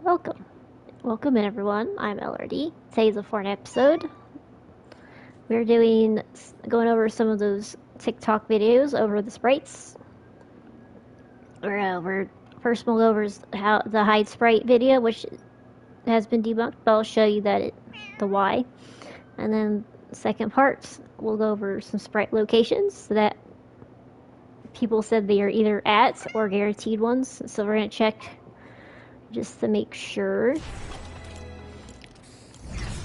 Welcome. Welcome in, everyone. I'm LRD. Today's a foreign episode. We're going over some of those TikTok videos over the sprites. We're first we'll go over how the hide sprite video, which has been debunked, but I'll show you the why. And then second part, we'll go over some sprite locations that people said they are either at or guaranteed ones. So we're gonna check just to make sure.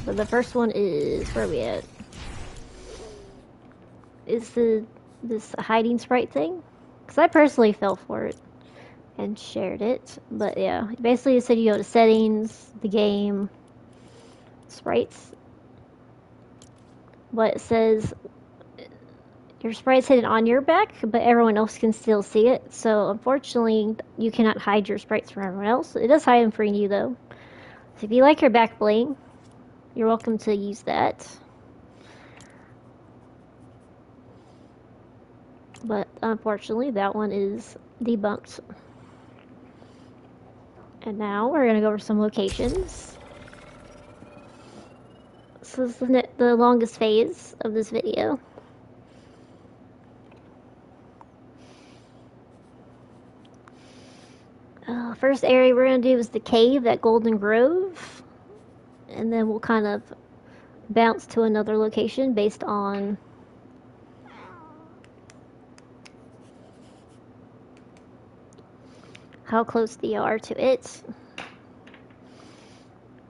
But the first one is, where are we at? Is this hiding sprite thing? Because I personally fell for it and shared it. But yeah, basically it said you go to settings, the game, sprites. But it says your sprite's hidden on your back, but everyone else can still see it. So unfortunately, you cannot hide your sprites from everyone else. It does hide them for you though. So if you like your back bling, you're welcome to use that. But unfortunately, that one is debunked. And now we're going to go over some locations. So this is the longest phase of this video. First area we're going to do is the cave at Golden Grove. And then we'll kind of bounce to another location based on how close they are to it.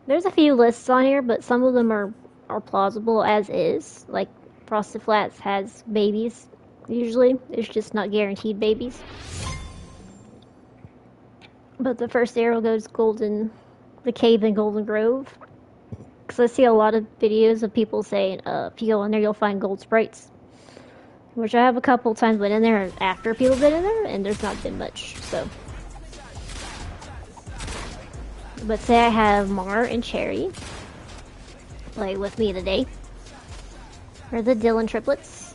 There's a few lists on here, but some of them are plausible as is. Like Frosted Flats has babies, usually. It's just not guaranteed babies. But the first area goes the cave in Golden Grove. Because I see a lot of videos of people saying, if you go in there, you'll find gold sprites. Which I have a couple times been in there after people have been in there, and there's not been much, so. But say I have Mar and Cherry play with me today. Or the Dylan triplets.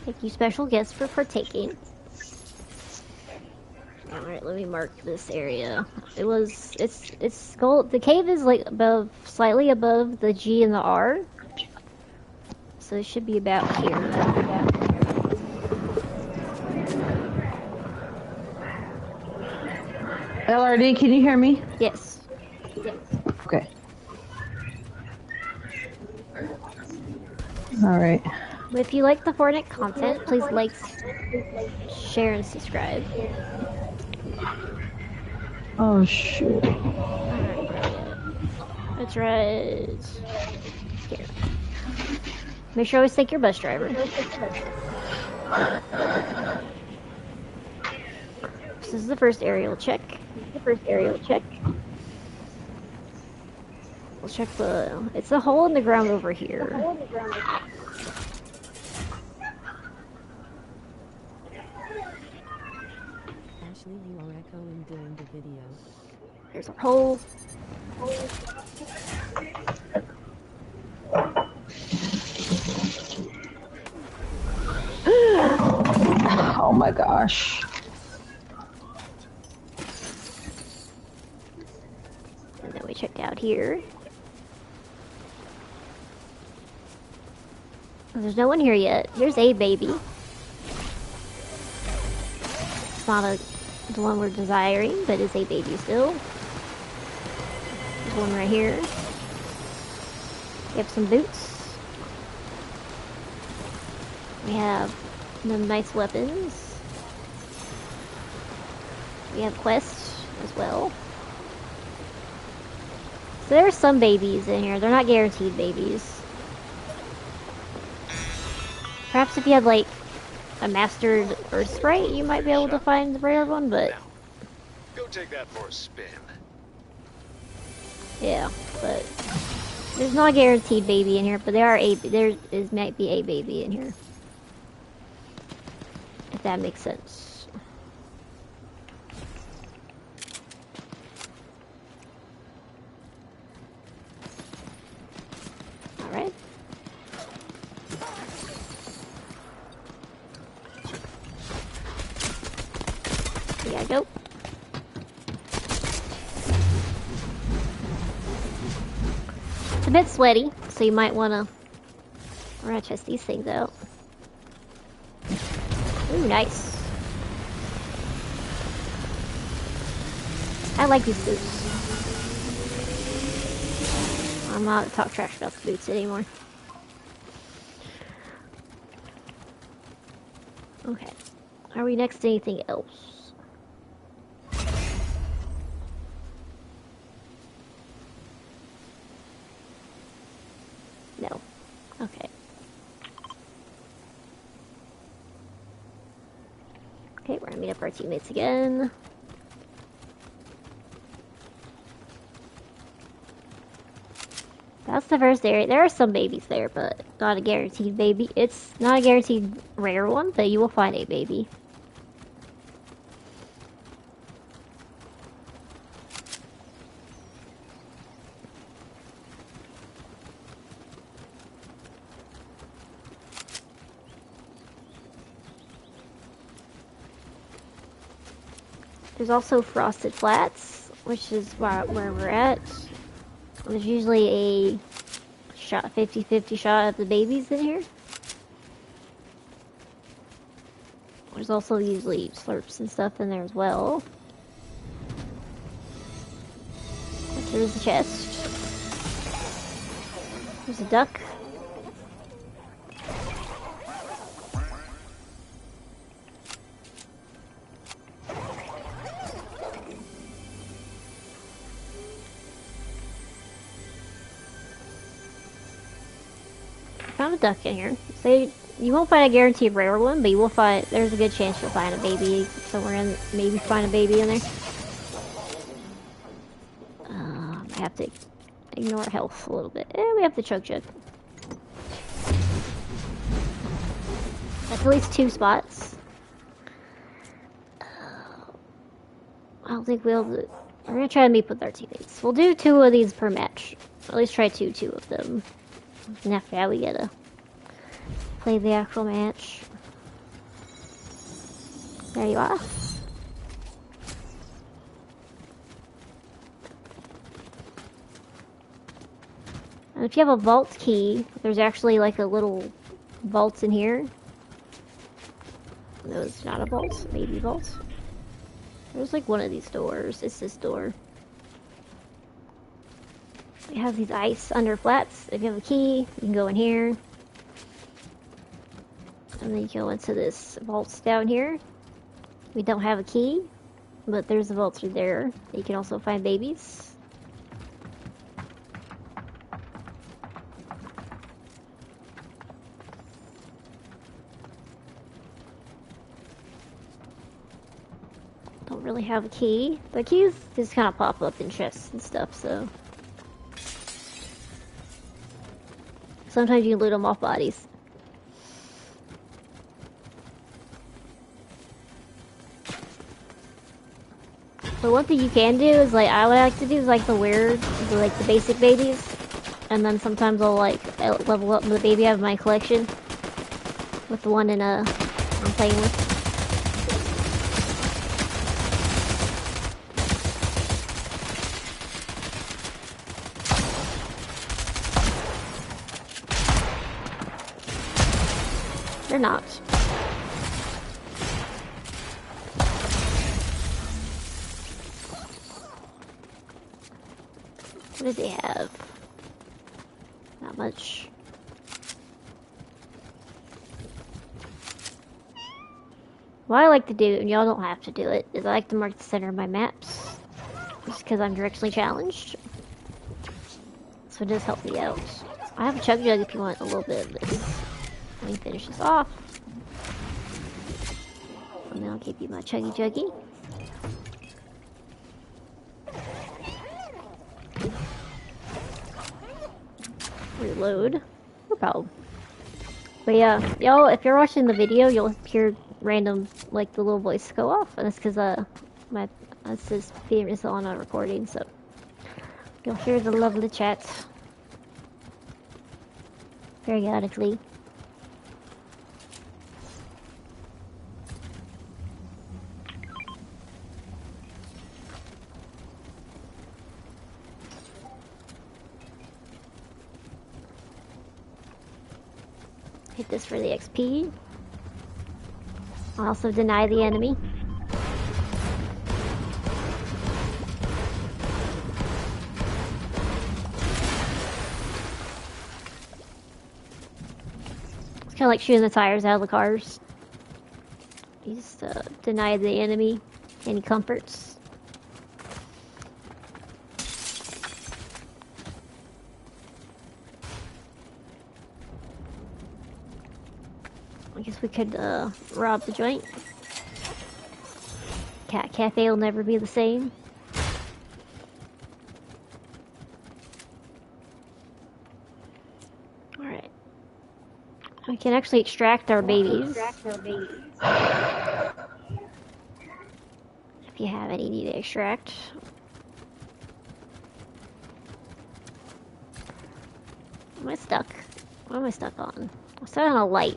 Thank you, special guests, for partaking. Alright, let me mark this area. It's gold. The cave is like slightly above the G and the R. So it should be about here. LRD, can you hear me? Yes. Okay. Alright. If you like the Fortnite content, please like, share, and subscribe. Oh, shoot. That's right. Here. Make sure you always take your bus driver. This is the first aerial check. We'll check it's a hole in the ground over here. Ashley, you are echoing during the video. There's a hole. Oh my gosh. And then we checked out here. There's no one here yet. There's a baby. It's not the one we're desiring, but it's a baby still. There's one right here. We have some boots. We have some nice weapons. We have quests as well. So there are some babies in here. They're not guaranteed babies. Perhaps if you had like a mastered Earth Sprite, you might be able to find the rare one, but go take that for a spin. Yeah, but there's not a guaranteed baby in here, but there might be a baby in here. If that makes sense. Alright. gotta go. It's a bit sweaty, so you might wanna... We're gonna test these things out. Ooh, nice. I like these boots. I'm not talk trash about the boots anymore. Okay. Are we next to anything else? No. Okay. Okay, we're gonna meet up our teammates again. That's the first area. There are some babies there, but not a guaranteed baby. It's not a guaranteed rare one, but you will find a baby. There's also Frosted Flats, which is where we're at. There's usually a shot, 50-50 shot of the babies in here. There's also usually slurps and stuff in there as well. There's a chest. There's a duck. Found a duck in here. So you won't find a guaranteed rare one, but you will find. There's a good chance you'll find a baby somewhere in. Maybe find a baby in there. I have to ignore health a little bit. We have the chug jug. That's at least 2 spots. I don't think we'll. We're gonna try to meet with our teammates. We'll do 2 of these per match. At least try two of them. And after that, we gotta play the actual match. There you are. And if you have a vault key, there's actually like a little vault in here. No, it's not a vault. Maybe vault. There's like one of these doors. It's this door. It has these ice under flats. If you have a key, you can go in here. And then you go into this vault down here. We don't have a key, but there's a vault through there. You can also find babies. Don't really have a key. The keys just kind of pop up in chests and stuff, so... Sometimes you can loot them off bodies. But one thing you can do is, like, I would like to do is, like, the basic babies. And then sometimes I'll, like, level up the baby I have in my collection. With the one I'm playing with. They're not. What do they have? Not much. What I like to do, and y'all don't have to do it, is I like to mark the center of my maps. Just because I'm directionally challenged. So it does help me out. I have a chug jug if you want a little bit of this. Let me finish this off. And then I'll give you my chuggy juggy. Reload. No problem. But yeah, y'all, if you're watching the video, you'll hear random, like, the little voice go off. And it's because, it says PM is on a recording, so you'll hear the lovely chat periodically. Hit this for the XP. Also deny the enemy. It's kind of like shooting the tires out of the cars. You just deny the enemy any comforts. I guess we could rob the joint. Cat Cafe will never be the same. Alright. We can actually extract our babies. If you have any need to extract. Am I stuck? What am I stuck on? I'm stuck on a light.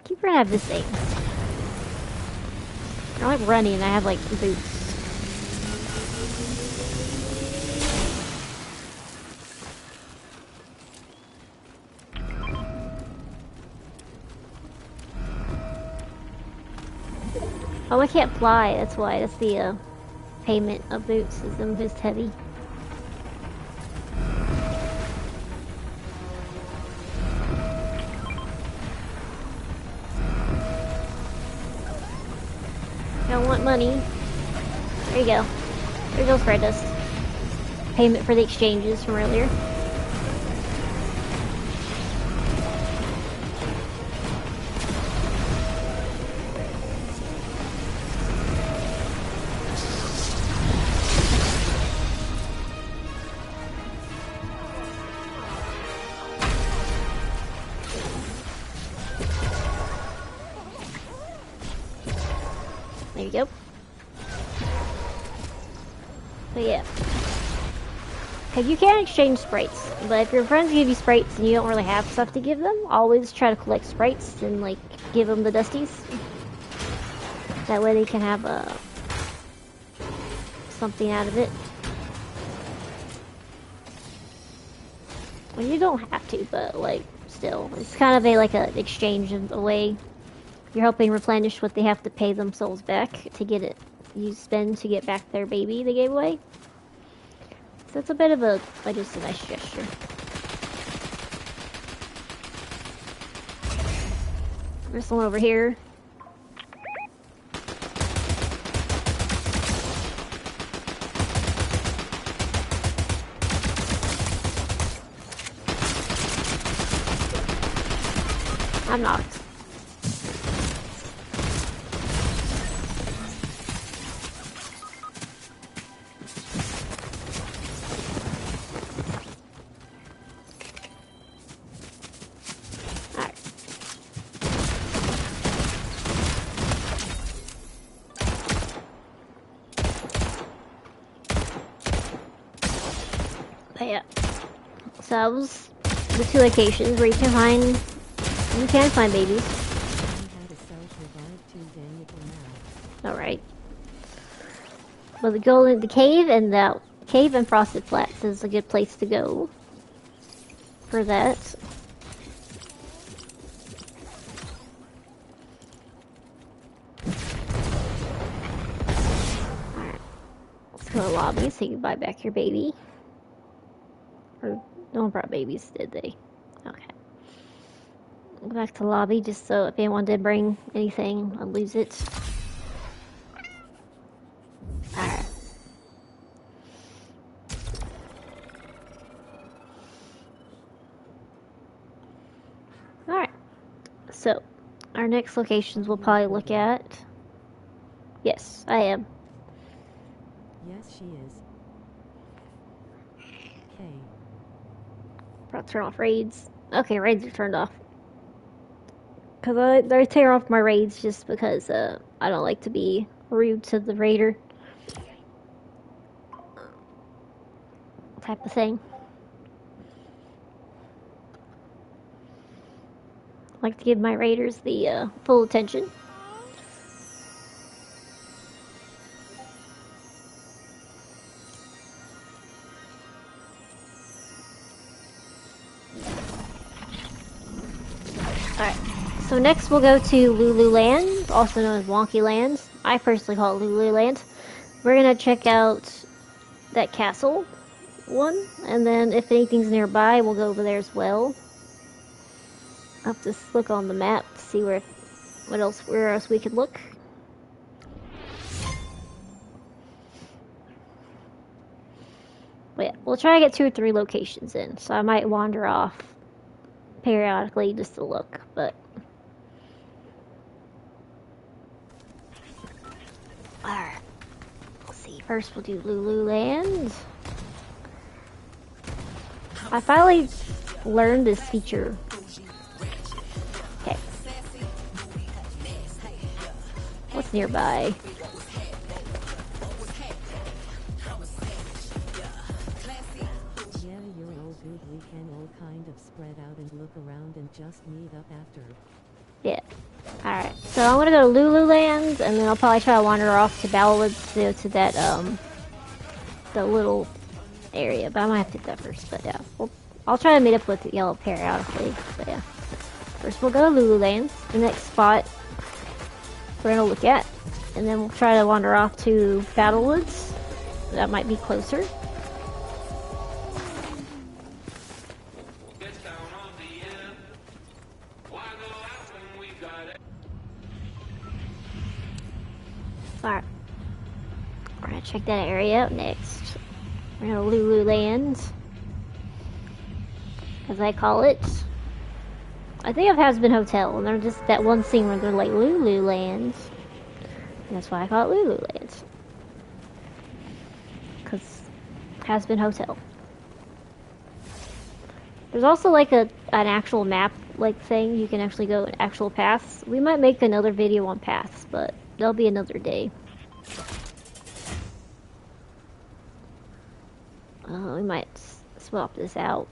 Keep running out of this thing. I like running and I have like boots. Oh, I can't fly, that's why. That's the payment of boots, is them just heavy. Don't want money. There you go. There goes Sprite dust. Payment for the exchanges from earlier. There you go. But yeah. Okay, you can exchange sprites, but if your friends give you sprites and you don't really have stuff to give them, always try to collect sprites and like give them the dusties. That way they can have something out of it. Well, you don't have to, but like still, it's kind of an exchange of a way. You're helping replenish what they have to pay themselves back to get it. You spend to get back their baby they gave away. So it's a bit of just a nice gesture. There's one over here. I'm knocked. Yeah. So that was the two locations where you can find babies. Alright. Well, the cave and Frosted Flats is a good place to go for that. Alright. Let's go to the lobby so you can buy back your baby. Or no one brought babies, did they? Okay. Go back to the lobby just so if anyone did bring anything, I'll lose it. Alright. Alright. So, our next locations we'll probably look at. Yes, I am. Yes, she is. Okay. I'll turn off raids. Okay, raids are turned off. Because I tear off my raids just because I don't like to be rude to the raider. Type of thing. I like to give my raiders the full attention. Alright, so next we'll go to Lululand, also known as Wonkeeland. I personally call it Lululand. We're gonna check out that castle one, and then if anything's nearby, we'll go over there as well. I'll have to look on the map to see where else we could look. But yeah, we'll try to get 2 or 3 locations in, so I might wander off periodically just to look, but alright. Let's see, first we'll do Lululand. I finally learned this feature. Okay. What's nearby? Yeah, you're all good. We can all kind of spread out and look around and just meet up after. Yeah. Alright, so I'm gonna go to Lululand, and then I'll probably try to wander off to Battlewood to go to that, the little area, but I might have to do that first, but yeah. I'll try to meet up with the yellow periodically, but yeah. First we'll go to Lululand, the next spot we're gonna look at, and then we'll try to wander off to Battlewoods. That might be closer. Alright. We're gonna check that area out next. We're gonna Lululand, as I call it. I think of Has-Been Hotel, and they're just that one scene where they're like Lululand. And that's why I call it Lululand. Because Has-Been Hotel. There's also like an actual map like thing. You can actually go in actual paths. We might make another video on paths, but that'll be another day. We might swap this out.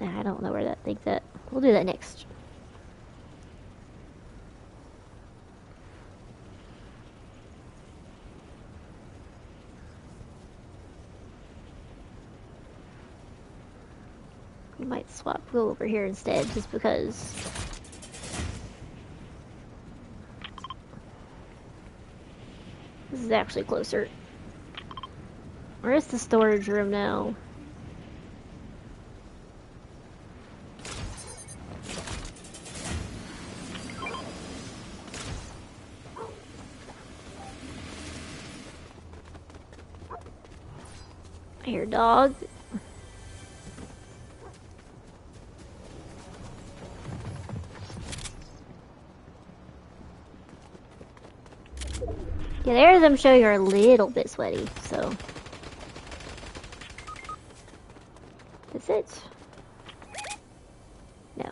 I don't know where that thing's at. We'll do that next. We might go over here instead, just because. This is actually closer. Where's the storage room now? I hear dog. Yeah, there's them showing you're a little bit sweaty, so. Is it? No.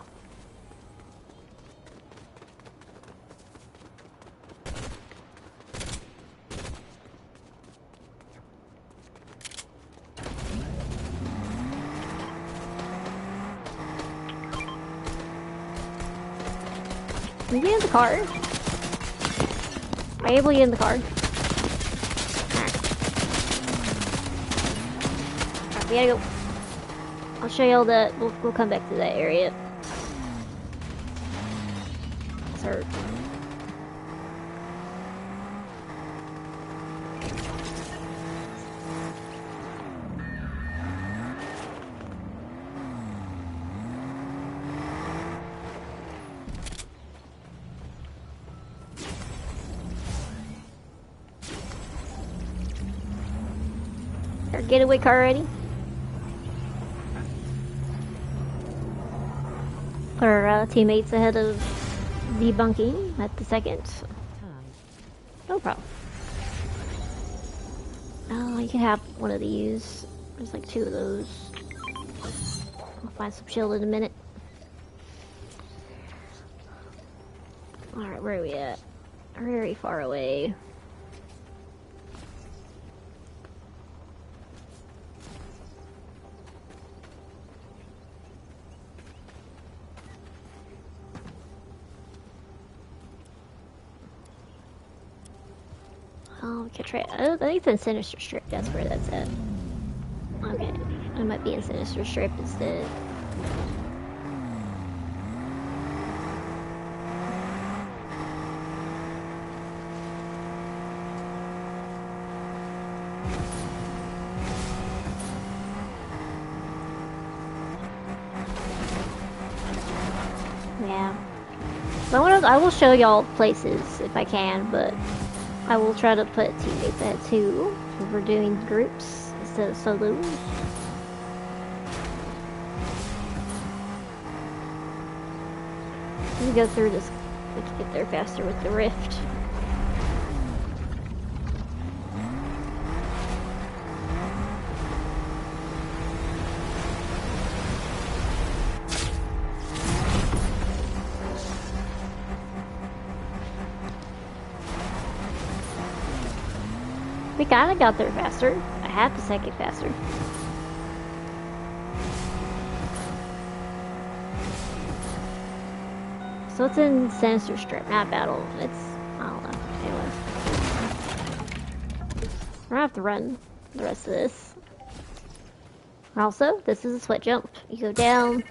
Can you get in the car? Are you able to get in the car? Alright, we gotta go. I'll show you all that. We'll come back to that area. It's hurt. Our getaway car ready? Our teammates ahead of debunking at the second. No problem. Oh, you can have one of these. There's like 2 of those. I'll find some shield in a minute. Alright, where are we at? Very far away. Oh, we can try. I think it's in Sinister Strip. That's where that's at. Okay, I might be in Sinister Strip instead. Yeah. I will show y'all places if I can, but I will try to put teammates at 2 if we're doing groups instead of solos. Let me go through this. We can get there faster with the rift. We kinda got there faster. A half a second faster. So it's in Sinister Strip, not Battle. It's, I don't know. Anyway. We're gonna have to run the rest of this. Also, this is a sweat jump. You go down,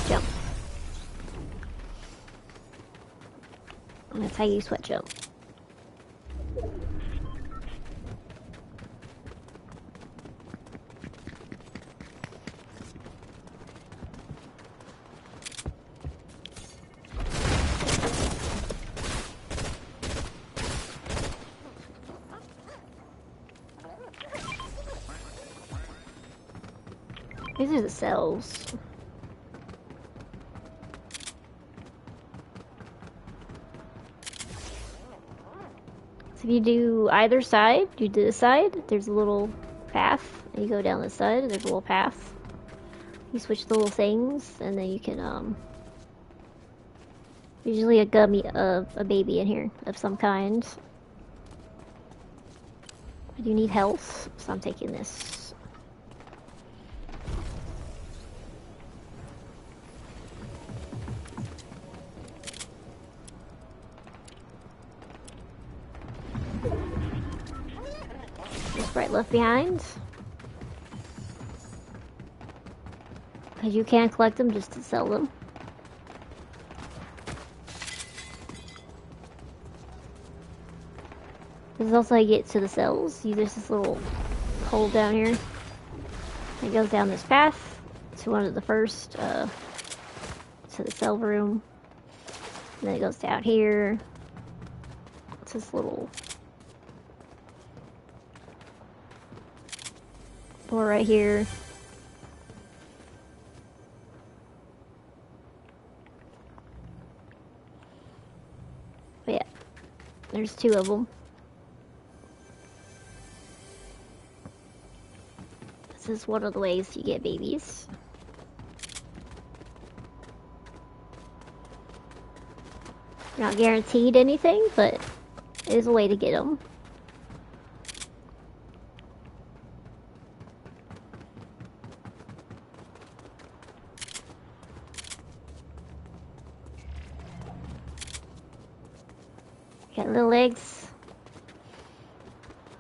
jump. And that's how you sweat jump. These are the cells. So if you do either side, you do this side, there's a little path, and you go down this side, and there's a little path. You switch the little things, and then you can, usually a gummy, a baby in here of some kind. I do need health, so I'm taking this. Sprite left behind. Because you can collect them just to sell them. This is also how you get to the cells. There's this little hole down here. It goes down this path to one of the first, to the cell room. And then it goes down here. It's this little door right here. But yeah, there's 2 of them. This is one of the ways you get babies. You're not guaranteed anything, but it is a way to get them. Got little legs.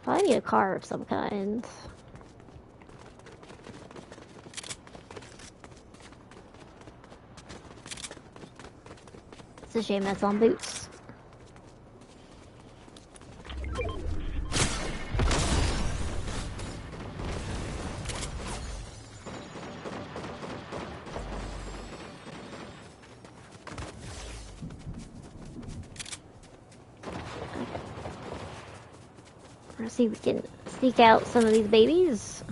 Probably need a car of some kind. It's a shame that's on boots. Let's see if we can sneak out some of these babies.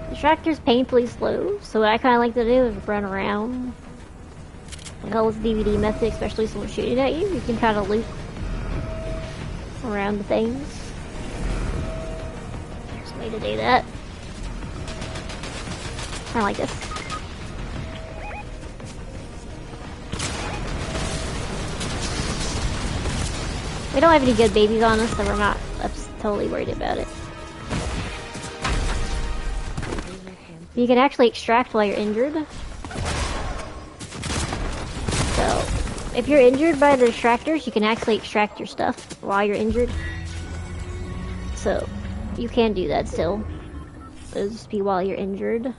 The tractor's painfully slow, so what I kind of like to do is run around. Like all this DVD method, especially if someone's shooting at you, you can try to loop around the things. There's a way to do that. Kinda like this. We don't have any good babies on us, so we're not totally worried about it. You can actually extract while you're injured. So, if you're injured by the extractors, you can actually extract your stuff while you're injured. So, you can do that still. It'll just be while you're injured.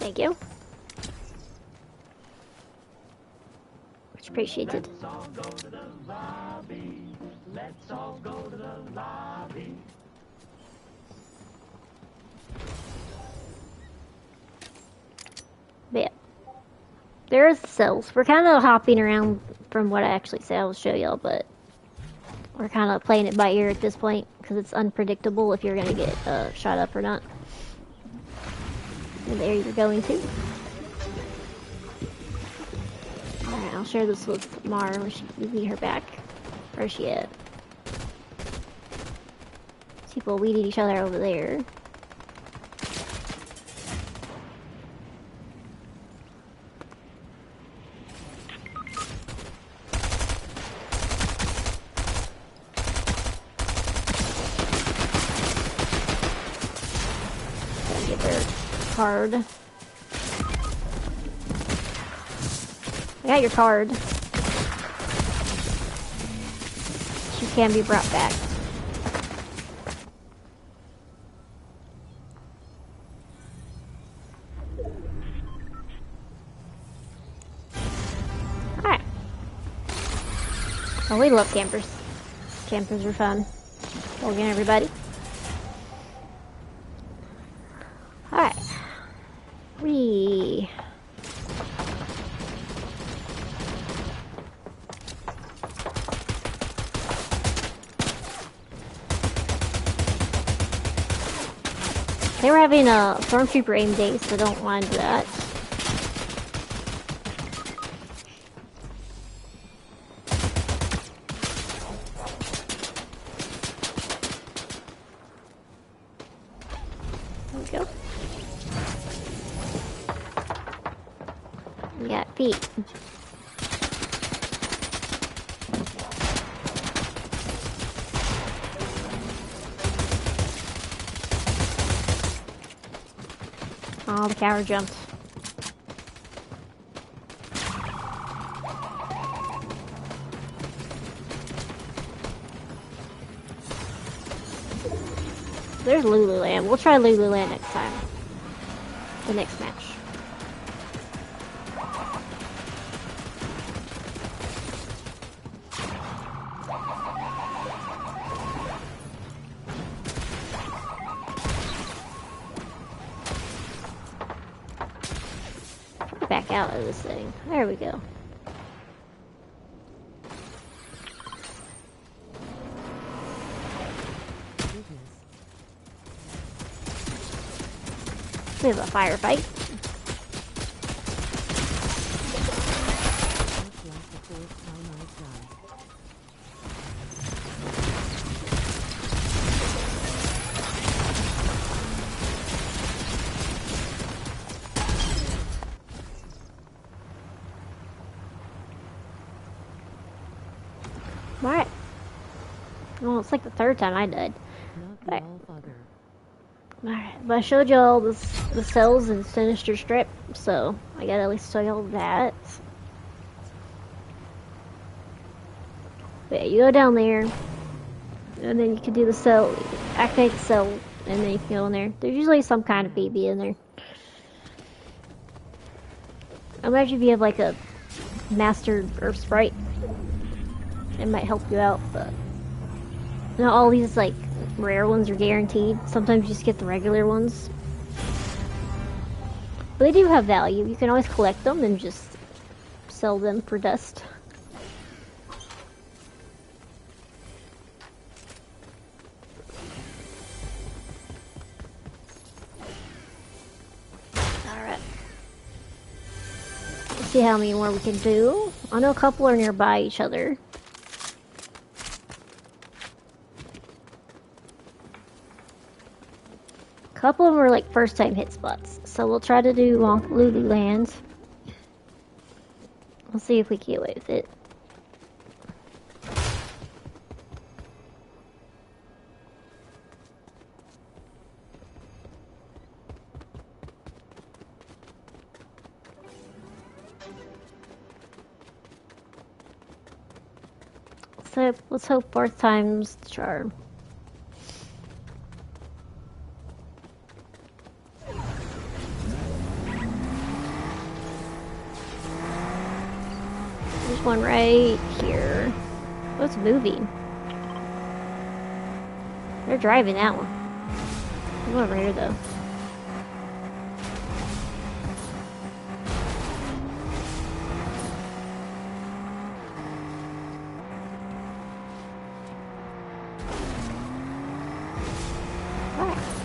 Thank you. Much appreciated. But yeah. There's cells. We're kind of hopping around from what I actually said. I'll show y'all, but we're kind of playing it by ear at this point because it's unpredictable if you're going to get shot up or not. And there you're going to. Alright, I'll share this with Mara when we meet her back. Where's she at? People weeded each other over there. Gotta get their card. I got your card. She can be brought back. Alright. Oh, we love campers. Campers are fun. Well, again, everybody. Alright. They were having a stormtrooper aim day, so don't mind that. There we go. We got feet. Oh, the coward jumped. There's Lululand. We'll try Lululand next time. The next match. Back out of this thing. There we go. We have a firefight. Alright. Well, it's like the third time I died. Alright. Alright, but I showed y'all the cells in Sinister Strip, so I gotta at least show y'all that. But yeah, you go down there, and then you can do the cell, activate the cell, and then you can go in there. There's usually some kind of baby in there. Imagine if you have like a master or sprite. It might help you out, but not all these like rare ones are guaranteed. Sometimes you just get the regular ones. But they do have value. You can always collect them and just sell them for dust. Alright. Let's see how many more we can do. I know a couple are nearby each other. A couple of them are like first time hit spots, so we'll try to do Wonkeeland. We'll see if we can get away with it. So let's hope fourth time's the charm. one right here. What's moving? They're driving that one. I'm over here though.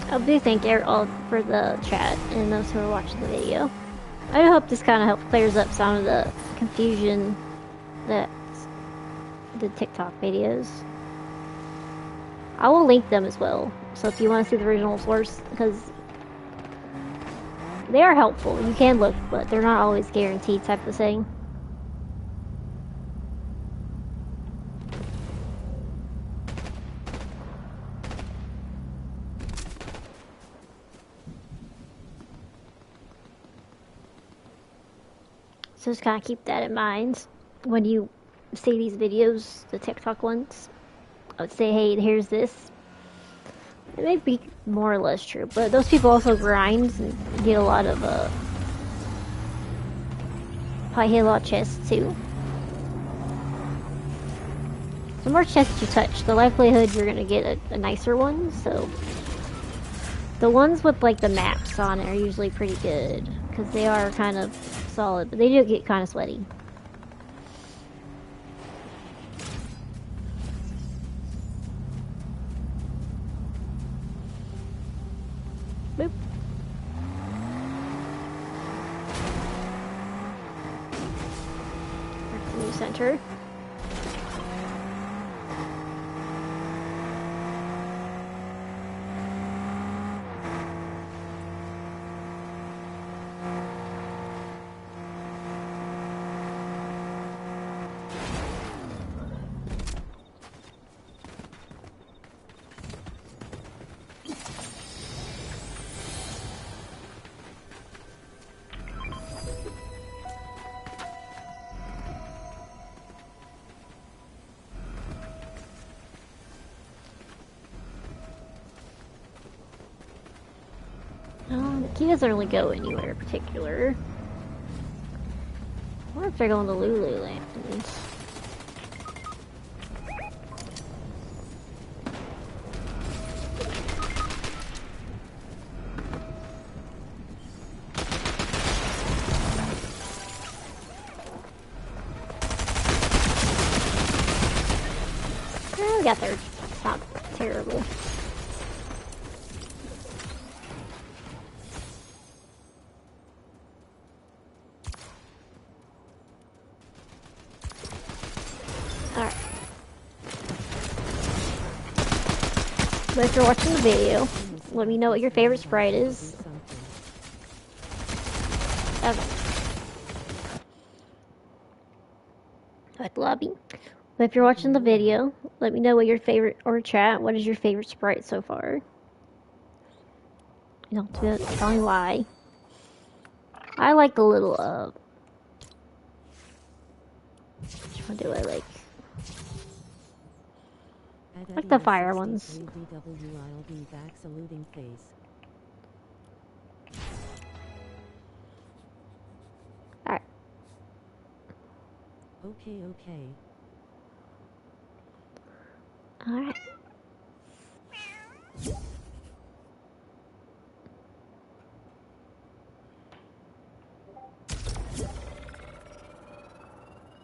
I do thank all for the chat and those who are watching the video. I hope this kind of helps clears up some of the confusion that the TikTok videos. I will link them as well. So if you want to see the original source, because they are helpful. You can look, but they're not always guaranteed type of thing. So just kind of keep that in mind when you see these videos, the TikTok ones. I would say, hey, here's this. It may be more or less true, but those people also grind and get a lot of, probably hit a lot of chests too. The more chests you touch, the likelihood you're gonna get a nicer one, so. The ones with like the maps on it are usually pretty good, because they are kind of solid, but they do get kind of sweaty. Boop. That's the new center. He doesn't really go anywhere in particular. I wonder if they're going to Lululand. We got there. It's not terrible. Alright. But if you're watching the video, let me know what your favorite sprite is. Okay. Like lobby. But if you're watching the video, let me know what your favorite, or chat, what is your favorite sprite so far? You know, tell me why. I like the little, which one do I like? Like the fire ones. Alright. Okay. Alright.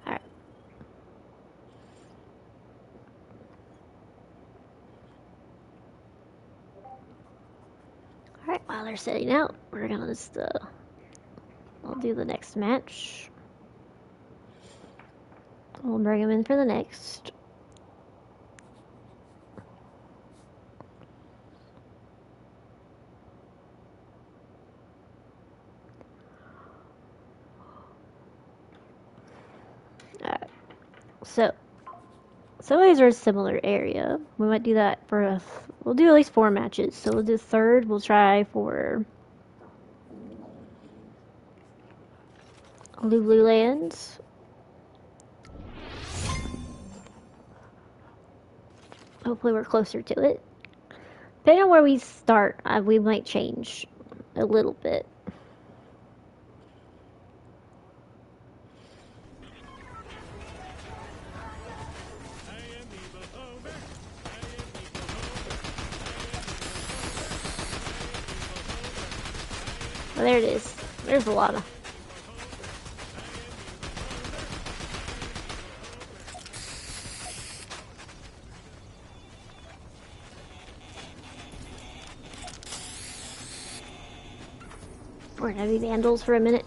Alright. Alright, while they're setting out, we're gonna just, I'll do the next match. We'll bring them in for the next. Alright. So these are a similar area. We might do that for we'll do at least 4 matches. So we'll do third, we'll try for Lululand. Hopefully we're closer to it. Depending on where we start, we might change a little bit. Oh, there it is. There's a lot of. We're gonna be vandals for a minute.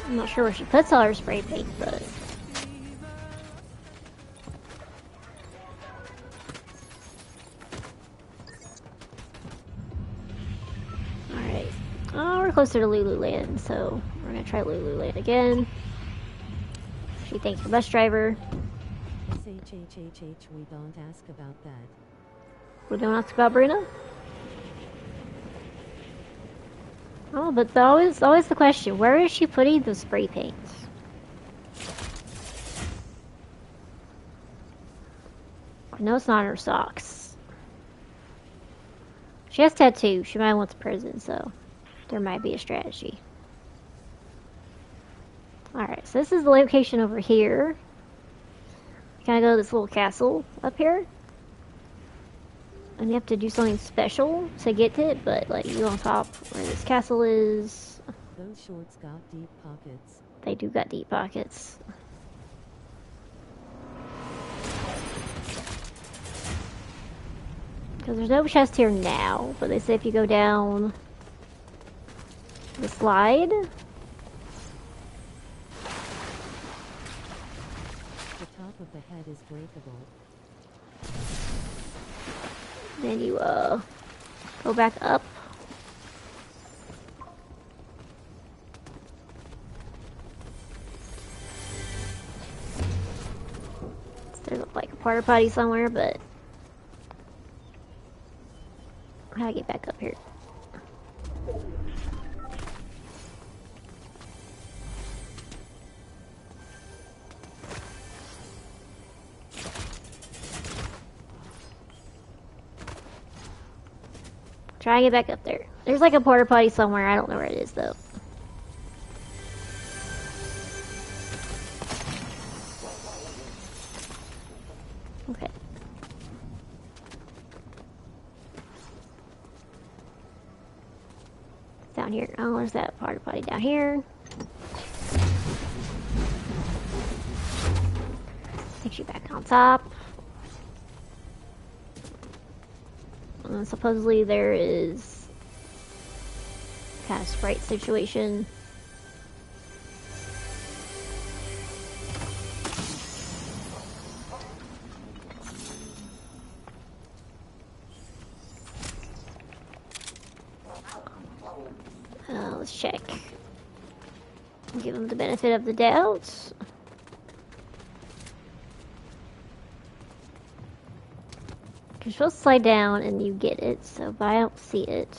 I'm not sure where she puts all her spray paint, but... Alright. Oh, we're closer to Lululand, so we're gonna try Lululand again. She thanks the bus driver. SHHHH, we don't ask about that. We don't ask about Bruna? Oh, but always the question, where is she putting the spray paint? I know it's not in her socks. She has tattoos. She might want to prison, so there might be a strategy. Alright, so this is the location over here. Can I go to this little castle up here? And you have to do something special to get to it, but like you on top where this castle is. Those shorts got deep pockets. They do got deep pockets. Because there's no chest here now, but they say if you go down the slide. The top of the head is breakable. Then you go back up. There's like a porta potty somewhere, but how do I get back up here? Try and get back up there. There's like a porta potty somewhere. I don't know where it is though. Okay. It's down here. Oh, there's that porta potty down here. Takes you back on top. Supposedly there is kind of Sprite situation. Let's check. Give them the benefit of the doubt. You're supposed to slide down and you get it, so but I don't see it.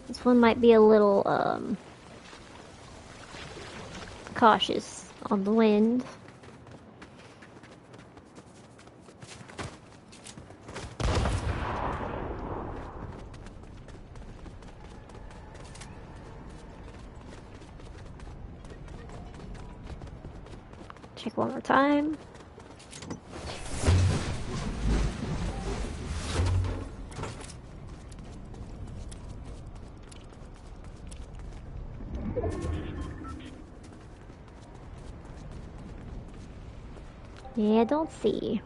This one might be a little cautious on the wind. Check one more time. Yeah, I don't see.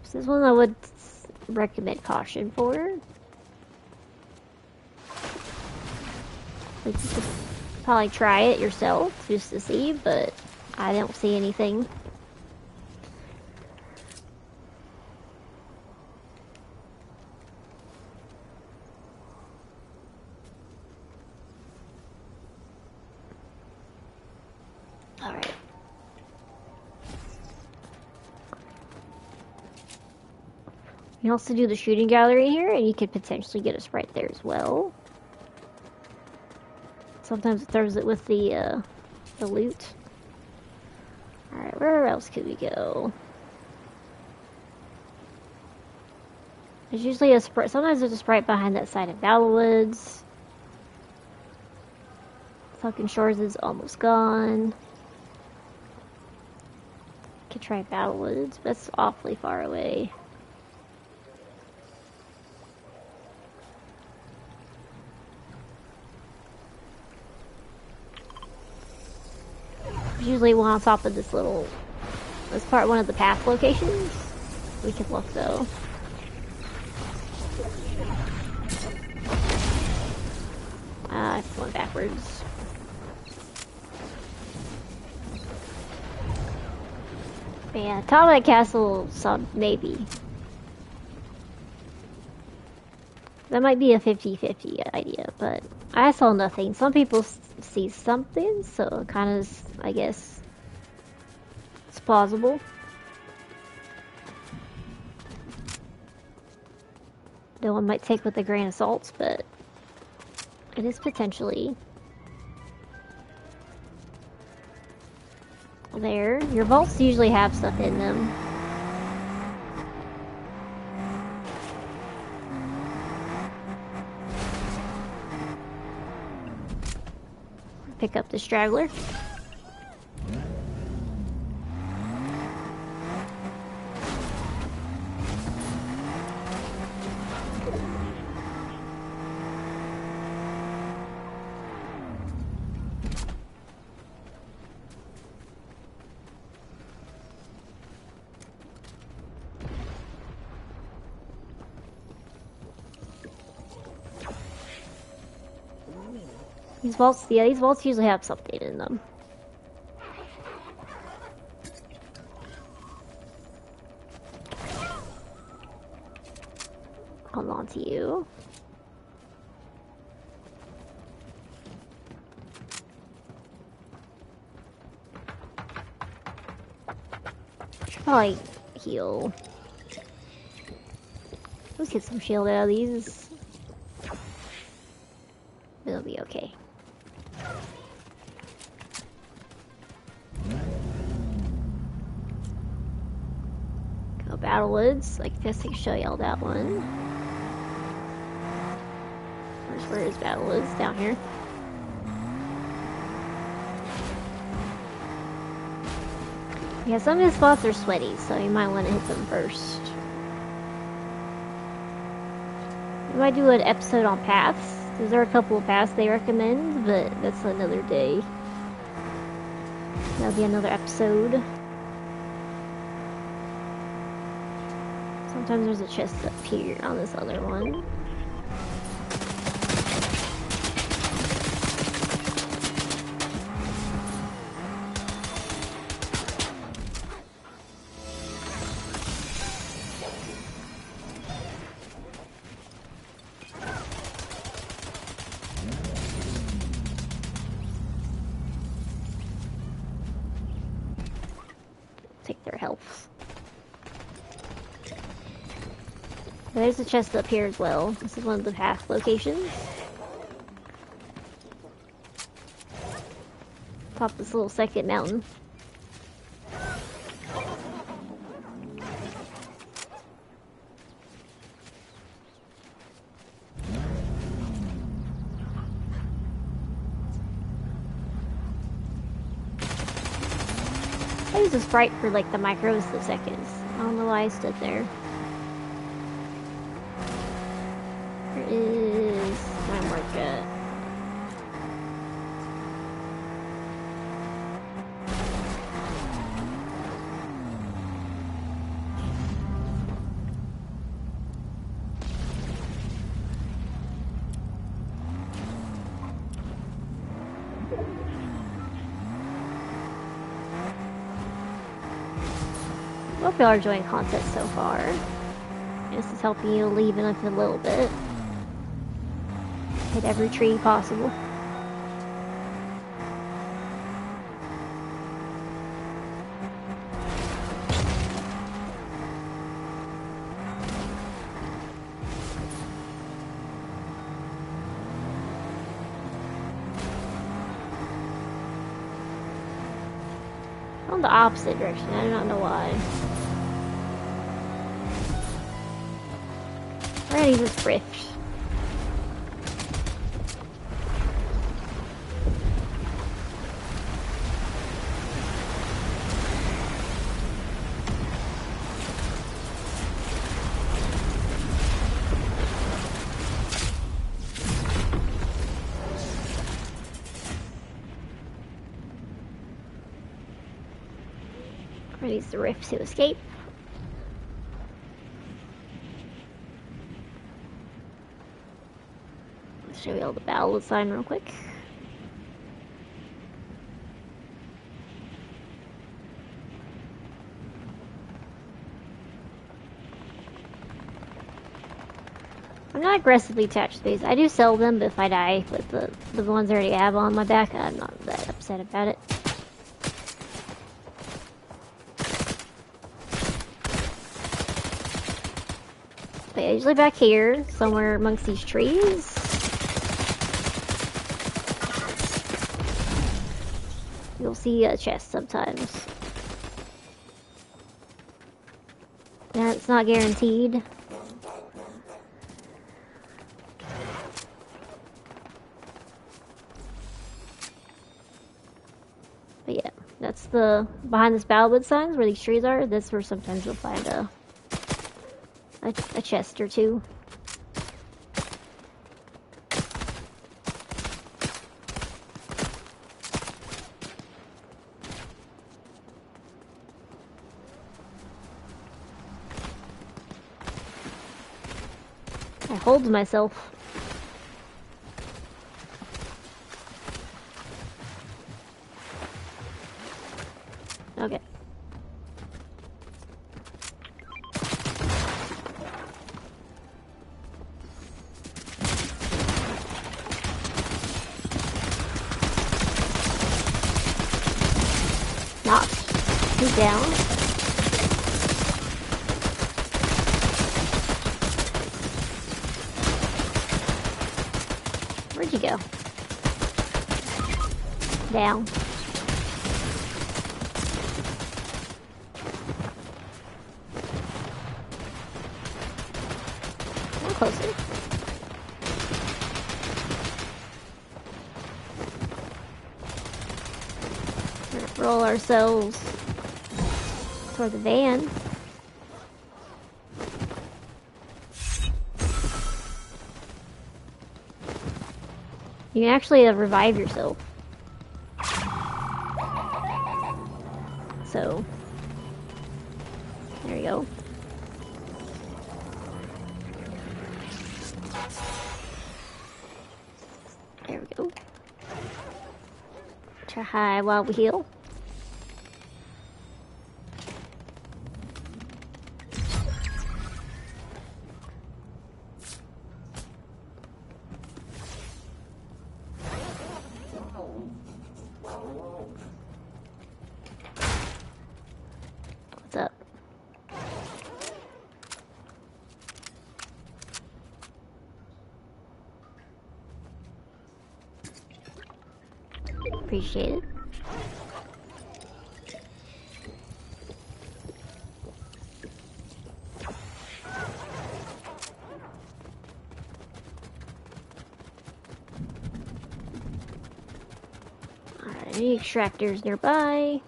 This is one I would recommend caution for. Like you could probably try it yourself just to see, but I don't see anything. Alright. You can also do the shooting gallery here, and you could potentially get a Sprite there as well. Sometimes it throws it with the loot. Alright, where else could we go? There's usually a sprite. Sometimes there's a sprite behind that side of Battlewoods. Falcon Shores is almost gone. Could try Battlewoods, but that's awfully far away. There's usually one on top of this little. This part, one of the path locations. We could look though. I went backwards. But yeah, top of the castle, some maybe. That might be a 50-50 idea, but I saw nothing. Some people see something, so it kind of, I guess, it's plausible. No one might take with a grain of salt, but it is potentially there. Your vaults usually have stuff in them. Pick up the straggler. These vaults, yeah, these vaults usually have something in them. Hold on to you. Should probably heal. Let's get some shield out of these. It'll be okay. Go Battlewoods. I guess I can show y'all that one. Where is Battlewood? Down here. Yeah, some of his spots are sweaty, so you might want to hit them first. We might do an episode on paths. There are a couple of paths they recommend, but that's another day. That'll be another episode. Sometimes there's a chest up here on this other one. Take their health. There's a chest up here as well. This is one of the path locations. Top this little second mountain. I use a sprite for like the micros of seconds. I don't know why I stood there. Where is my mark at? Hope y'all are enjoying content so far. This is helping you leave up a little bit. Hit every tree possible. On the opposite direction, I do not know why. Ready this rift. Ready the rift to escape. Let's show you all the Battlewood sign real quick. I'm not aggressively attached to these. I do sell them if I die, but the ones I already have on my back, I'm not that upset about it. But yeah, usually back here, somewhere amongst these trees. You'll see a chest sometimes. Yeah, it's not guaranteed. But yeah, that's the behind this Battlewood signs where these trees are. That's where sometimes you'll find a chest or two. I hold myself. Okay. Knocked. He's down. Where'd you go? Down. I'm closer. We're gonna roll ourselves toward the van. You can actually revive yourself. So, there you go. There we go. Try high while we heal. What's up? Appreciate it. Alright, any extractors nearby?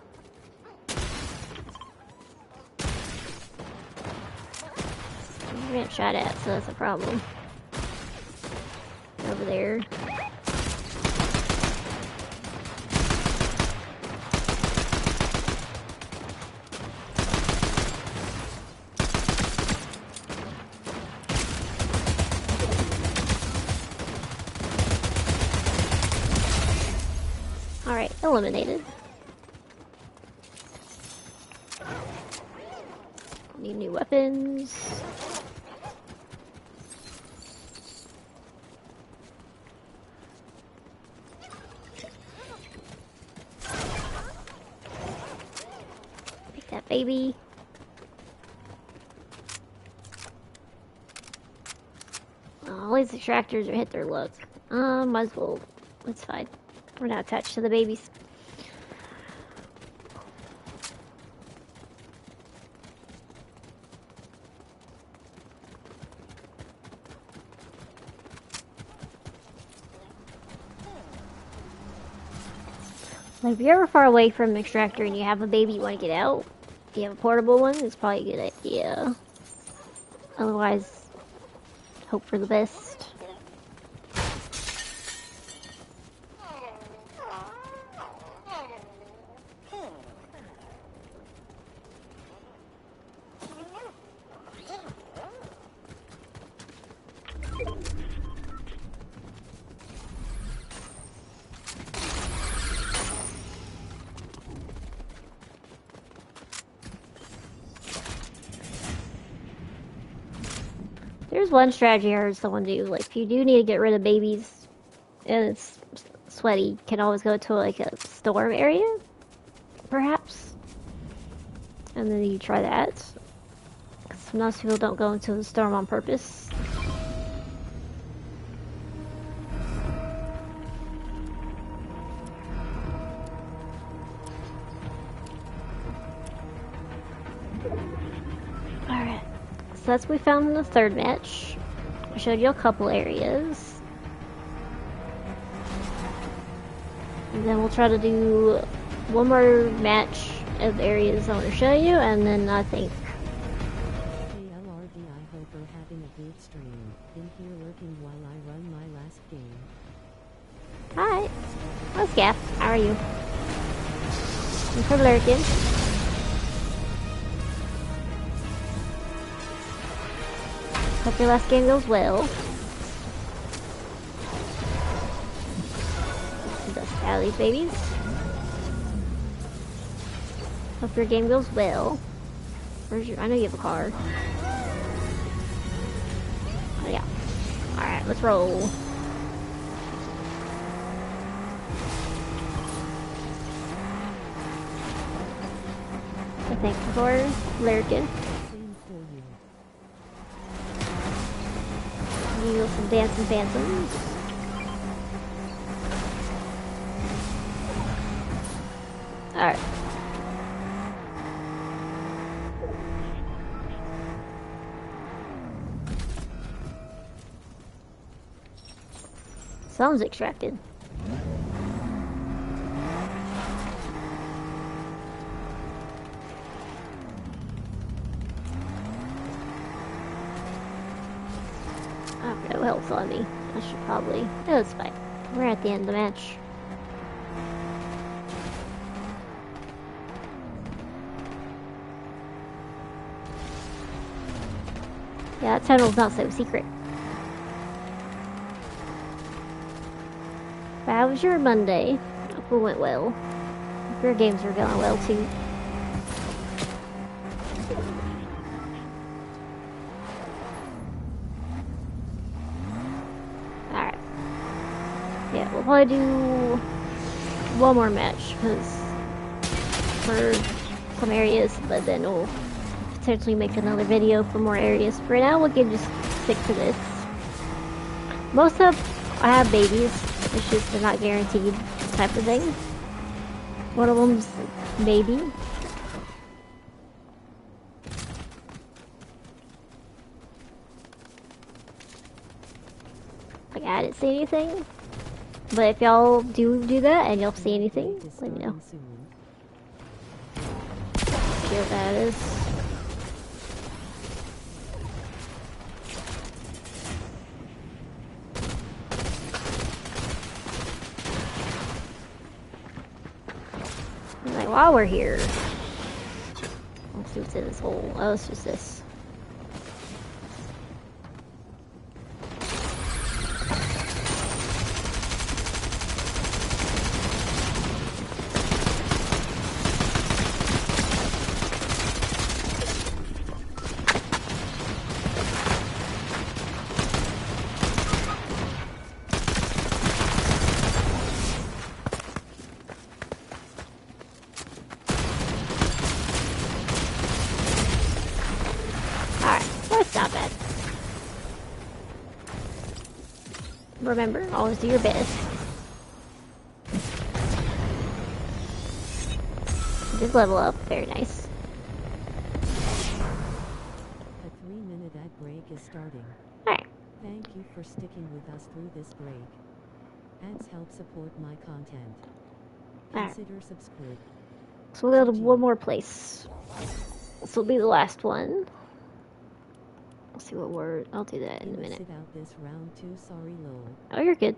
We're getting shot at, so that's a problem. Over there. Alright, eliminated. Need new weapons. Take that baby. All these extractors are hit their luck. Might as well. It's fine. We're not attached to the babies. Like, if you're ever far away from an extractor and you have a baby you want to get out, if you have a portable one, it's probably a good idea. Otherwise, hope for the best. There's one strategy I heard someone do. Like, if you do need to get rid of babies and it's sweaty, you can always go to like a storm area, perhaps. And then you try that. Because most people don't go into the storm on purpose. Alright. So that's what we found in the third match. I showed you a couple areas. And then we'll try to do one more match of areas I want to show you, and then I think... Hey LRD, I hope you're having a good stream. Been here lurking while I run my last game. Hi. What's Gaff? How are you? Thanks for lurking. Hope your last game goes well. Dust out these babies. Hope your game goes well. Where's your... I know you have a car. Oh yeah. Alright, let's roll. So thanks for lurking. Same for you. You some dancing phantoms. Alright. Someone's extracted. I have no health on me. I should probably... No, it's fine. We're at the end of the match. Yeah, that tunnel's not so secret. But how was your Monday? Hope it went well. Hope your games are going well too. Alright. Yeah, we'll probably do one more match because for some areas, but then we'll potentially make another video for more areas. For now, we can just stick to this. Most of I have babies. It's just they're not guaranteed type of thing. One of them's baby. Like I didn't see anything. But if y'all do that and y'all see anything, let me know. See what that is. Like, while we're here, let's see what's in this hole. Oh, it's just this. Not bad. Remember, always do your best. Just level up. Very nice. A 3-minute ad break is starting. Alright. Thank you for sticking with us through this break. Ads help support my content. Alright. Consider subscribe. So we'll go to one more place. This will be the last one. Let's see what word. I'll do that in a You minute. sit out this round too. Sorry, lol. Oh, you're good.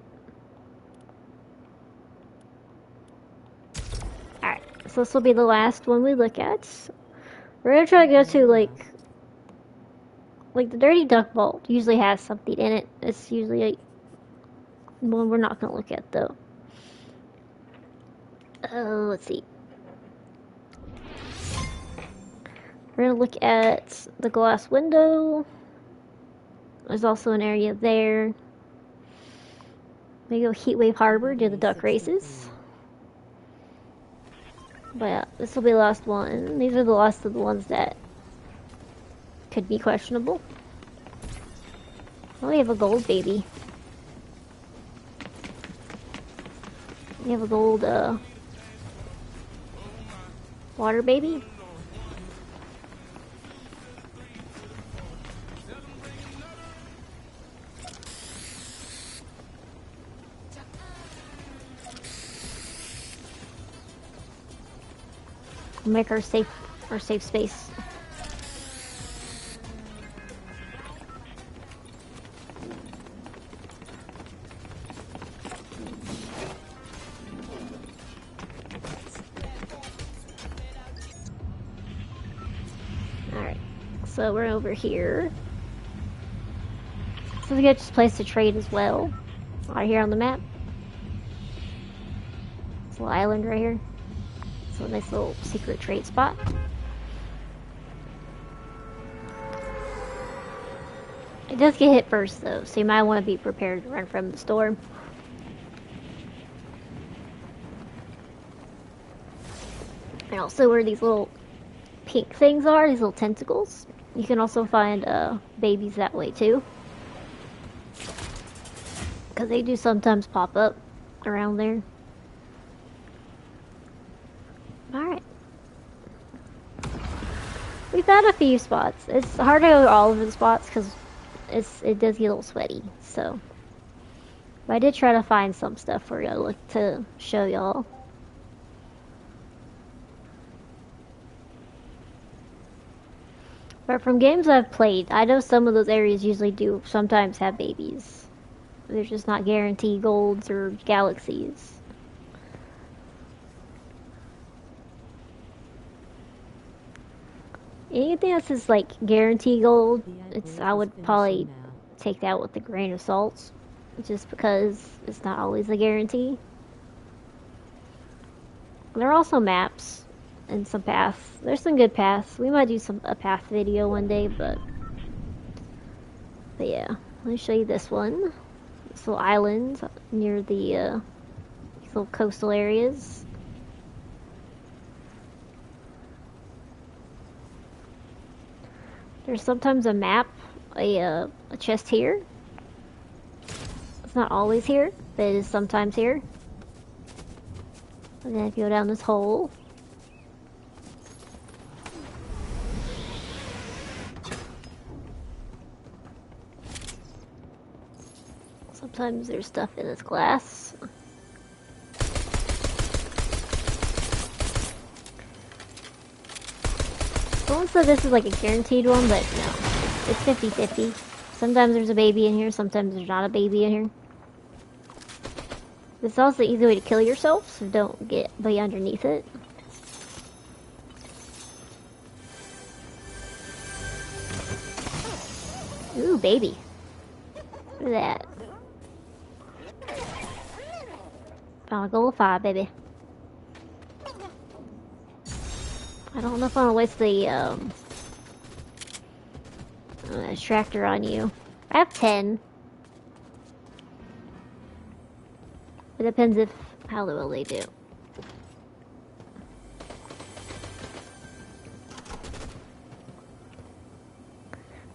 Alright, so this will be the last one we look at. We're gonna try to go to like the Dirty Duck Vault usually has something in it. It's usually like one we're not gonna look at though. Let's see. We're gonna look at the glass window. There's also an area there. We go Heatwave Harbor, do the duck races. But yeah, this will be the last one. These are the last of the ones that could be questionable. Oh, we have a gold baby. We have a gold, water baby. Make our safe space. Alright, so we're over here. So we got this place to trade as well. Right here on the map. This little island right here. So a nice little secret trade spot. It does get hit first though, so you might want to be prepared to run from the storm. And also where these little pink things are, these little tentacles. You can also find babies that way too. Because they do sometimes pop up around there. Alright. We found a few spots. It's hard to go to all of the spots because it does get a little sweaty, so. But I did try to find some stuff for you to show y'all. But from games I've played, I know some of those areas usually do sometimes have babies. They're just not guaranteed golds or galaxies. Anything that's just like guaranteed gold, I would probably take that with a grain of salt, just because it's not always a guarantee. There are also maps and some paths. There's some good paths. We might do a path video one day, but yeah. Let me show you this one. This little island near the these little coastal areas. There's sometimes a map, a chest here. It's not always here, but it is sometimes here. And then if you go down this hole, sometimes there's stuff in this glass. Someone said this is like a guaranteed one, but no. It's 50-50. Sometimes there's a baby in here, sometimes there's not a baby in here. This is also an easy way to kill yourself, so don't get way underneath it. Ooh, baby. Look at that. Found a gold 5, baby. I don't know if I want to waste the extractor on you. I have 10. It depends how well they do.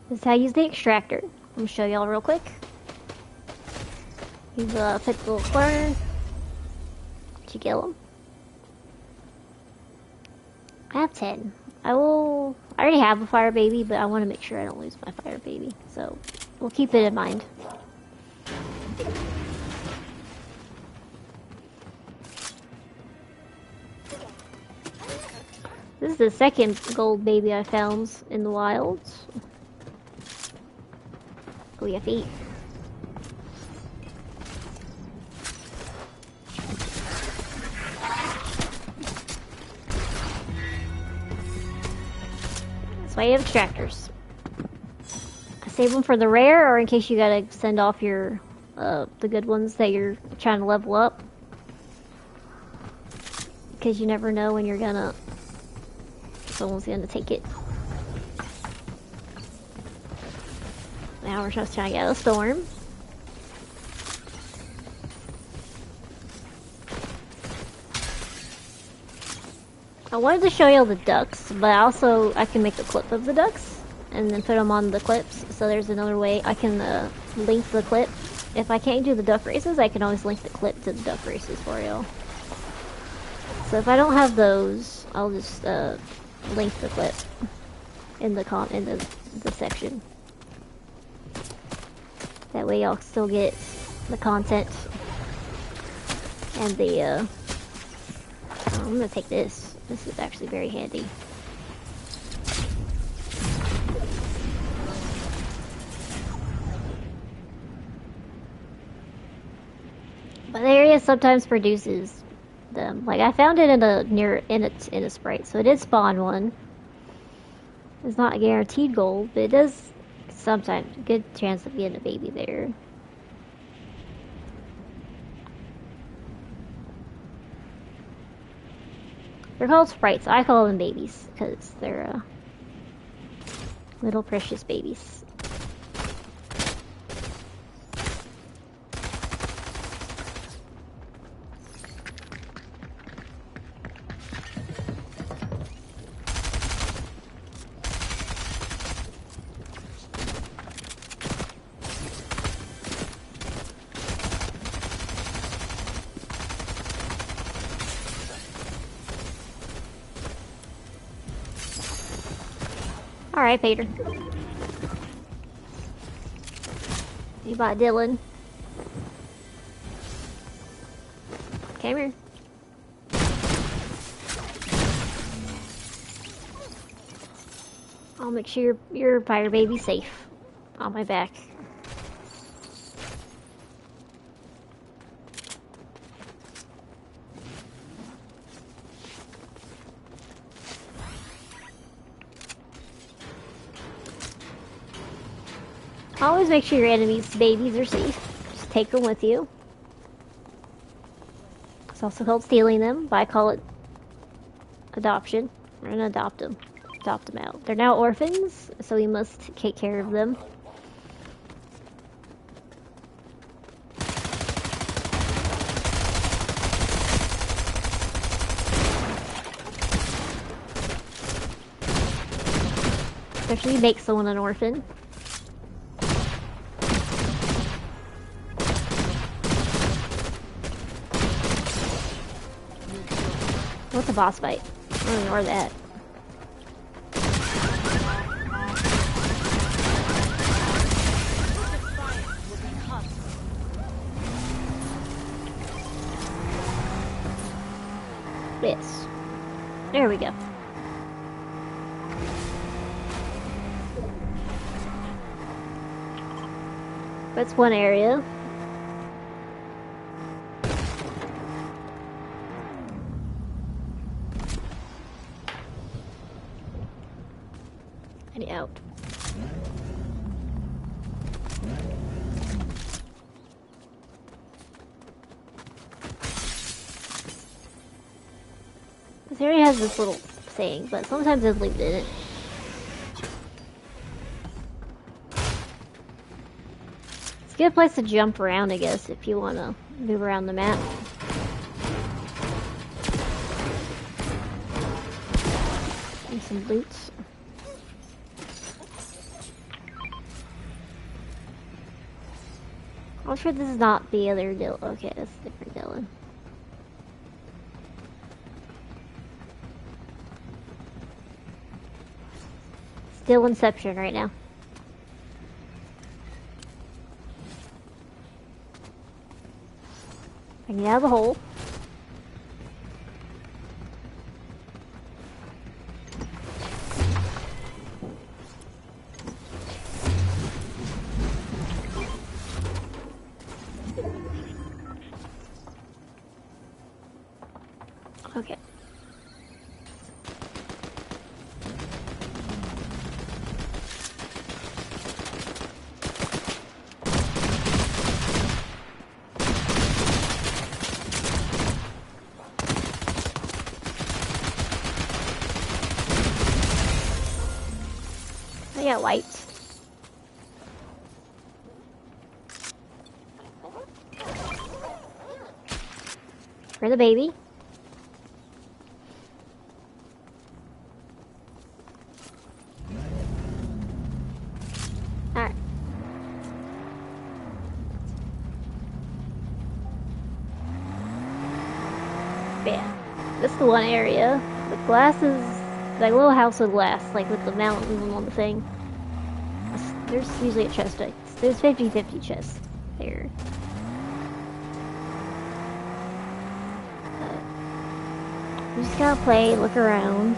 This is how I use the extractor. I'm gonna show y'all real quick. You pick the little corner to kill them. I have 10. I already have a fire baby, but I want to make sure I don't lose my fire baby. So, we'll keep it in mind. This is the second gold baby I found in the wilds. Oh, yeah, feet. That's why you have extractors. I save them for the rare, or in case you gotta send off your the good ones that you're trying to level up. Because you never know when you're gonna... someone's gonna take it. Now we're just trying to get out of the storm. I wanted to show you all the ducks, but also I can make a clip of the ducks and then put them on the clips. So there's another way I can link the clip. If I can't do the duck races, I can always link the clip to the duck races for y'all. So if I don't have those, I'll just link the clip in the section. That way y'all still get the content and the I'm gonna take this. This is actually very handy. But the area sometimes produces them. Like I found it in a sprite, so it did spawn one. It's not guaranteed gold, but it does sometimes good chance of getting a baby there. They're called sprites. I call them babies because they're little precious babies. Alright, Peter. You bought Dylan. Come here. I'll make sure your fire baby's safe on my back. Always make sure your enemies' babies are safe. Just take them with you. It's also called stealing them, but I call it adoption. We're gonna adopt them. Adopt them out. They're now orphans, so we must take care of them. Especially make someone an orphan. What's a boss fight? I'll ignore that. Yes. There we go. That's one area. And out. This area has this little thing, but sometimes there's loot in it. It's a good place to jump around, I guess, if you want to move around the map. And some loot. I'm sure this is not the other Dylan. Okay, that's a different Dylan. Still Inception right now. I can get out of the hole. got wiped. For the baby. Alright. Yeah. This is the one area. The glass is... That little house with glass, like with the mountains on the thing. There's usually a chest. There's 50-50 chests there. You just gotta play, look around.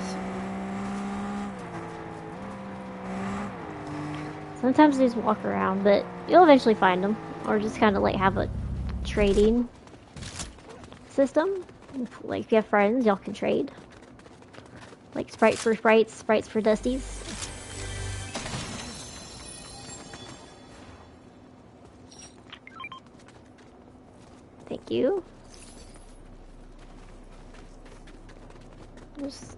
Sometimes you just walk around, but you'll eventually find them. Or just kind of like have a trading system. Like if you have friends, y'all can trade. Like Sprite for sprites, sprites for dusties. Thank you.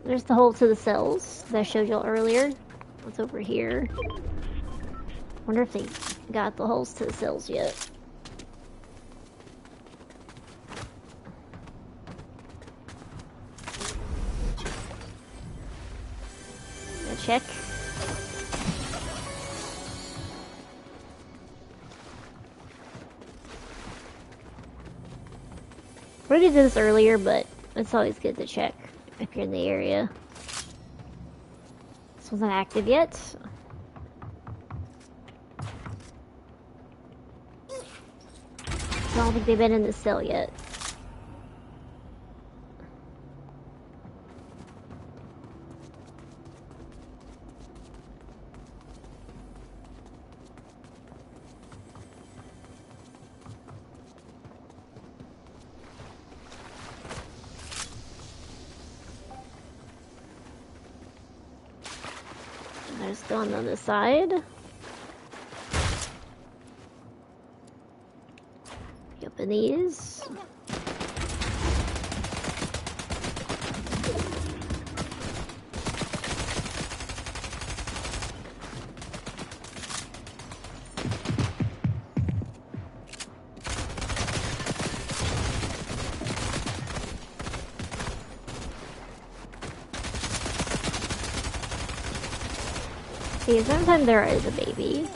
There's the hole to the cells that I showed y'all earlier. What's over here? Wonder if they got the holes to the cells yet. Gonna check. I already did this earlier, but it's always good to check if you're in the area. This wasn't active yet. I don't think they've been in the cell yet. There's the one on the side. Open these. See, sometimes there is a baby.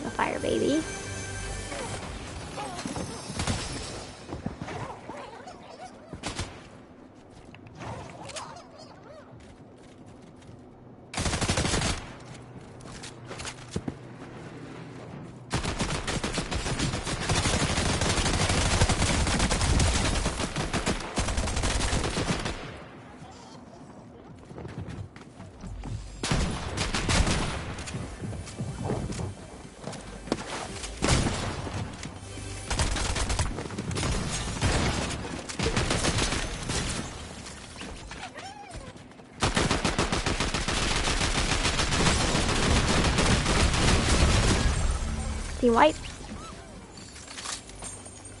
A fire baby. Wipe.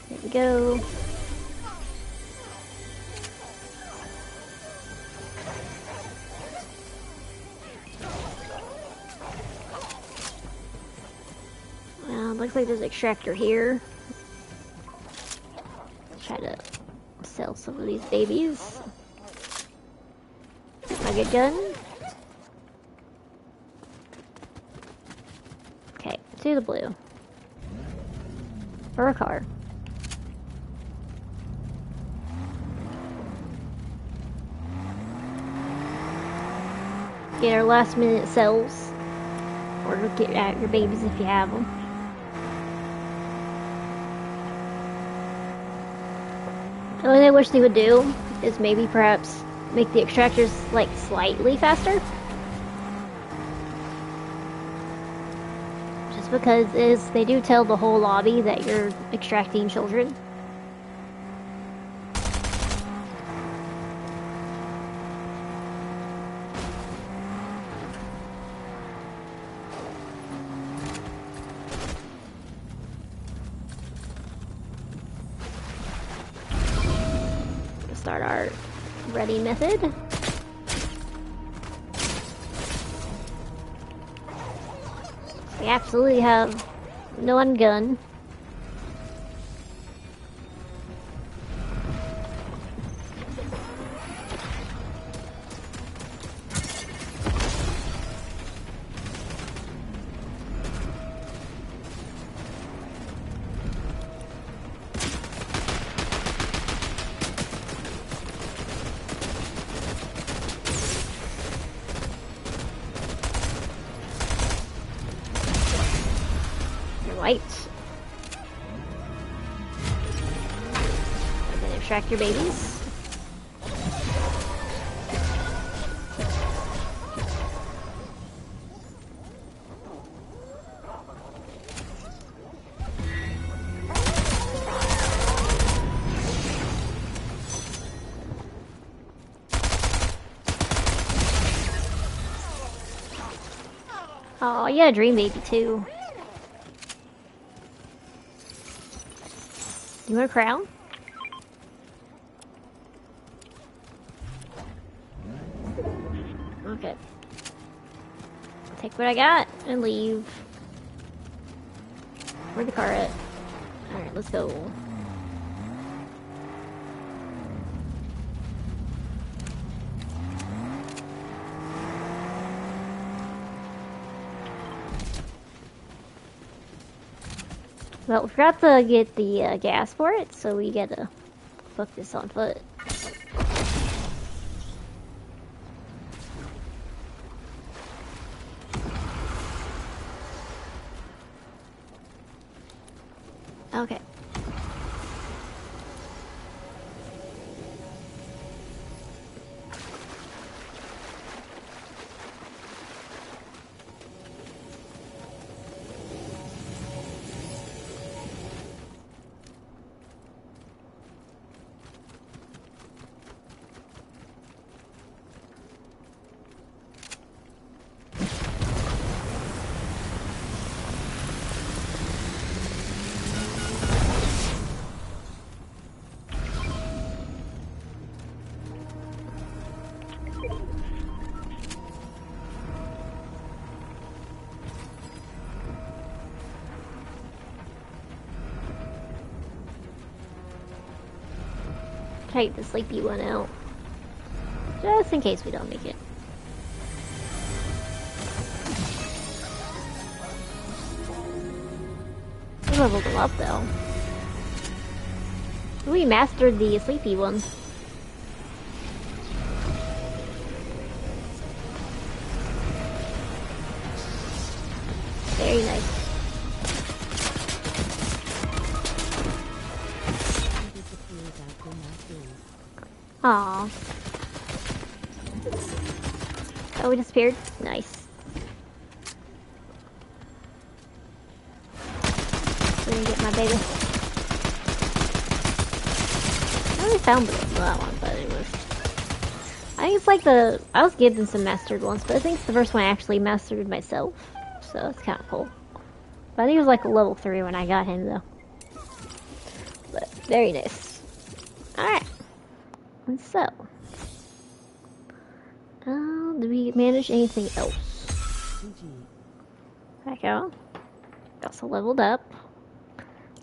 There we go. Well, looks like there's an extractor here. Try to sell some of these babies. My good gun. Okay, to the blue. Or a car. Get our last minute cells. Or get out your babies if you have them. The only thing I wish they would do is maybe perhaps make the extractors like slightly faster. Because they do tell the whole lobby that you're extracting children. our ready method. We absolutely have no one gun. Right. Okay, extract your babies. Oh, yeah, dream baby too. You want a crown? Okay. Take what I got and leave. Where'd the car at? Alright, let's go. Well, we forgot to get the gas for it, so we gotta book this on foot. Okay. Take the sleepy one out. Just in case we don't make it. We leveled them up though. We mastered the sleepy one. Very nice. Aww. Oh, we disappeared? Nice. Let me get my baby. I only found that one, but it was... I think it's like I was given some mastered ones, but I think it's the first one I actually mastered myself. So it's kind of cool. But I think it was like a level 3 when I got him, though. But very nice. Alright. And so... did we manage anything else? Back out. Also leveled up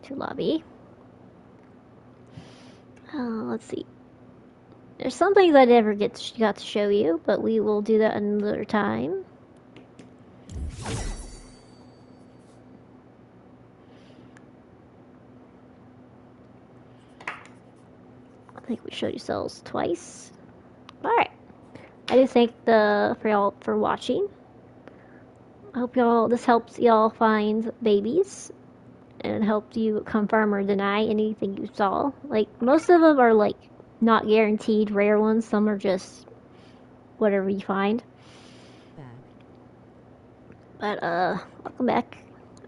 to lobby. Let's see. There's some things I never got to show you, but we will do that another time. I think we showed you cells twice. Alright. I do thank for y'all for watching. I hope this helps y'all find babies and helped you confirm or deny anything you saw. Like, most of them are like not guaranteed rare ones. Some are just whatever you find. But welcome back.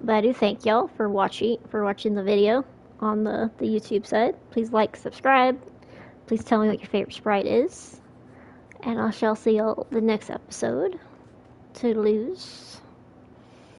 But I do thank y'all for watching the video on the YouTube side. Please like, subscribe. Please tell me what your favorite sprite is. And I shall see y'all the next episode. Toodaloos.